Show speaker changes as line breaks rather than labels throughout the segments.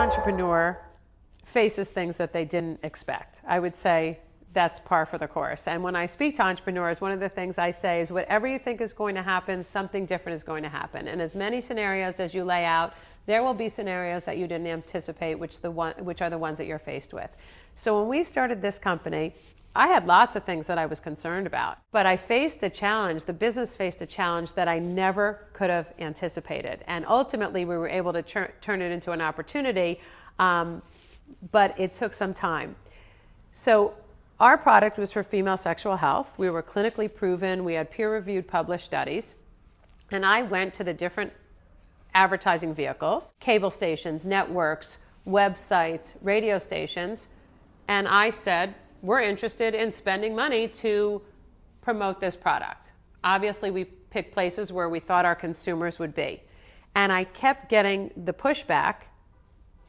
entrepreneur faces things that they didn't expect. I would say that's par for the course. And when I speak to entrepreneurs, one of the things I say is whatever you think is going to happen, something different is going to happen. And as many scenarios as you lay out, there will be scenarios that you didn't anticipate, which are the ones that you're faced with. So when we started this company, I had lots of things that I was concerned about, but I faced a challenge. The business faced a challenge that I never could have anticipated. And ultimately, we were able to turn it into an opportunity, but it took some time. So our product was for female sexual health. We were clinically proven. We had peer-reviewed published studies. And I went to the different advertising vehicles, cable stations, networks, websites, radio stations, and I said, we're interested in spending money to promote this product. Obviously, we picked places where we thought our consumers would be. And I kept getting the pushback,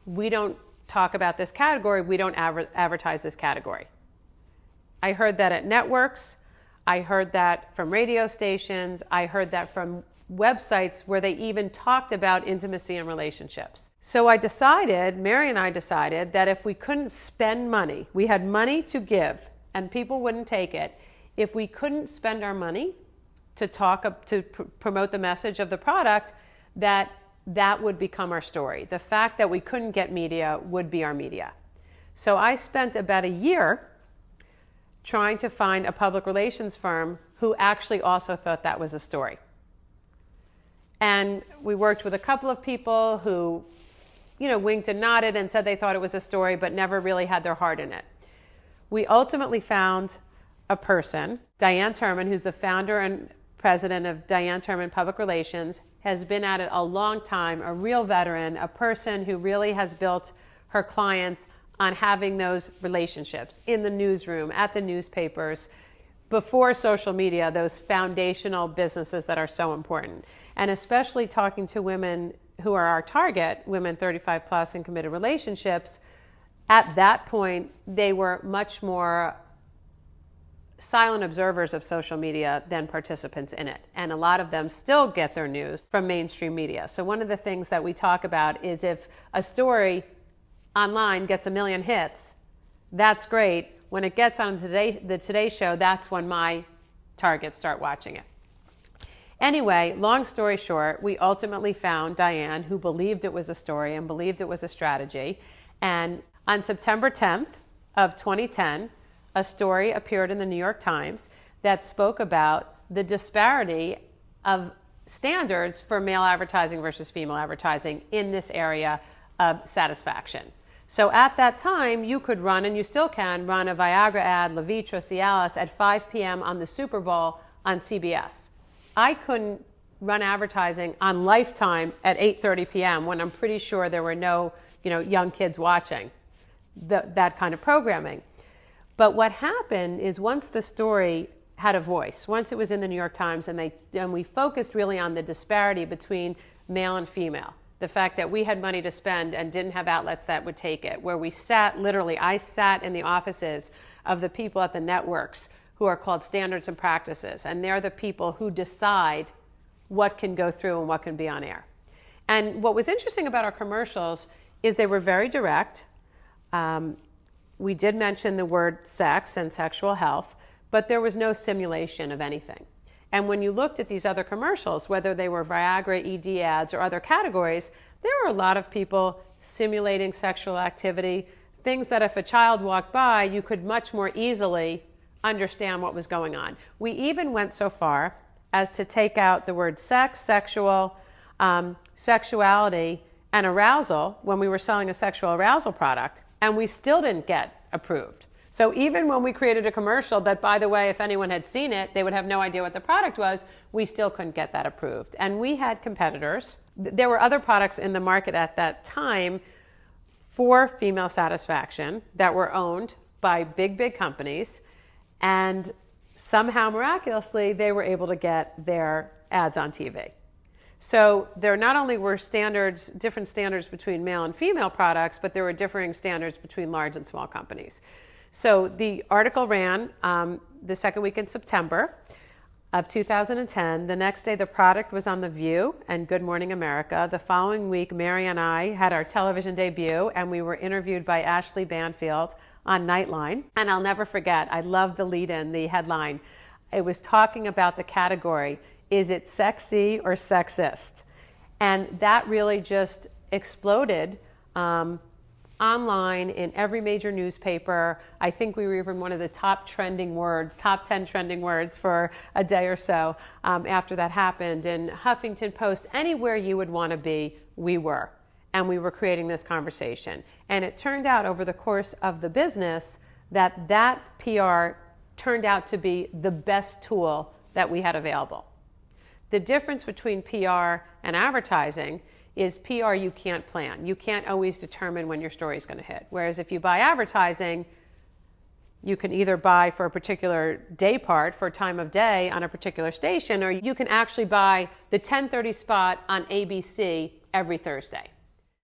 we don't talk about this category, we don't advertise this category. I heard that at networks, I heard that from radio stations, I heard that from websites where they even talked about intimacy and relationships. So Mary and I decided that if we couldn't spend money, we had money to give and people wouldn't take it, if we couldn't spend our money to promote the message of the product, that would become our story. The fact that we couldn't get media would be our media. So I spent about a year trying to find a public relations firm who actually also thought that was a story. And we worked with a couple of people who, winked and nodded and said they thought it was a story, but never really had their heart in it. We ultimately found a person, Diane Turman, who's the founder and president of Diane Turman Public Relations, has been at it a long time, a real veteran, a person who really has built her clients on having those relationships in the newsroom, at the newspapers, before social media, those foundational businesses that are so important. And especially talking to women who are our target, women 35 plus in committed relationships, at that point, they were much more silent observers of social media than participants in it. And a lot of them still get their news from mainstream media. So one of the things that we talk about is if a story online gets 1 million hits, that's great. When it gets on the Today Show, that's when my targets start watching it. Anyway, long story short, we ultimately found Diane, who believed it was a story and believed it was a strategy. And on September 10th of 2010, a story appeared in the New York Times that spoke about the disparity of standards for male advertising versus female advertising in this area of satisfaction. So at that time, you could run, and you still can, run a Viagra ad, Levitra, Cialis, at 5 p.m. on the Super Bowl on CBS. I couldn't run advertising on Lifetime at 8:30 p.m. when I'm pretty sure there were no, young kids watching that kind of programming. But what happened is once the story had a voice, once it was in the New York Times, and we focused really on the disparity between male and female, the fact that we had money to spend and didn't have outlets that would take it, where we sat, literally, I sat in the offices of the people at the networks who are called standards and practices, and they're the people who decide what can go through and what can be on air. And what was interesting about our commercials is they were very direct. We did mention the word sex and sexual health, but there was no simulation of anything. And when you looked at these other commercials, whether they were Viagra, ED ads, or other categories, there were a lot of people simulating sexual activity, things that if a child walked by, you could much more easily understand what was going on. We even went so far as to take out the word sex, sexual, sexuality, and arousal when we were selling a sexual arousal product, and we still didn't get approved. So even when we created a commercial that, by the way, if anyone had seen it, they would have no idea what the product was, we still couldn't get that approved. And we had competitors. There were other products in the market at that time for female satisfaction that were owned by big companies. And somehow, miraculously, they were able to get their ads on TV. So there not only were different standards between male and female products, but there were differing standards between large and small companies. So the article ran the second week in September. of 2010. The next day, the product was on The View and Good Morning America. The following week, Mary and I had our television debut, and we were interviewed by Ashley Banfield on Nightline. And I'll never forget, I love the lead-in, the headline. It was talking about the category, is it sexy or sexist? And that really just exploded online in every major newspaper. I think we were even one of the top 10 trending words for a day or so after that happened. In Huffington Post, anywhere you would want to be, we were. And we were creating this conversation. And it turned out over the course of the business that PR turned out to be the best tool that we had available. The difference between PR and advertising is PR you can't plan. You can't always determine when your story is going to hit. Whereas if you buy advertising, you can either buy for a particular day part, for a time of day on a particular station, or you can actually buy the 10:30 spot on ABC every Thursday.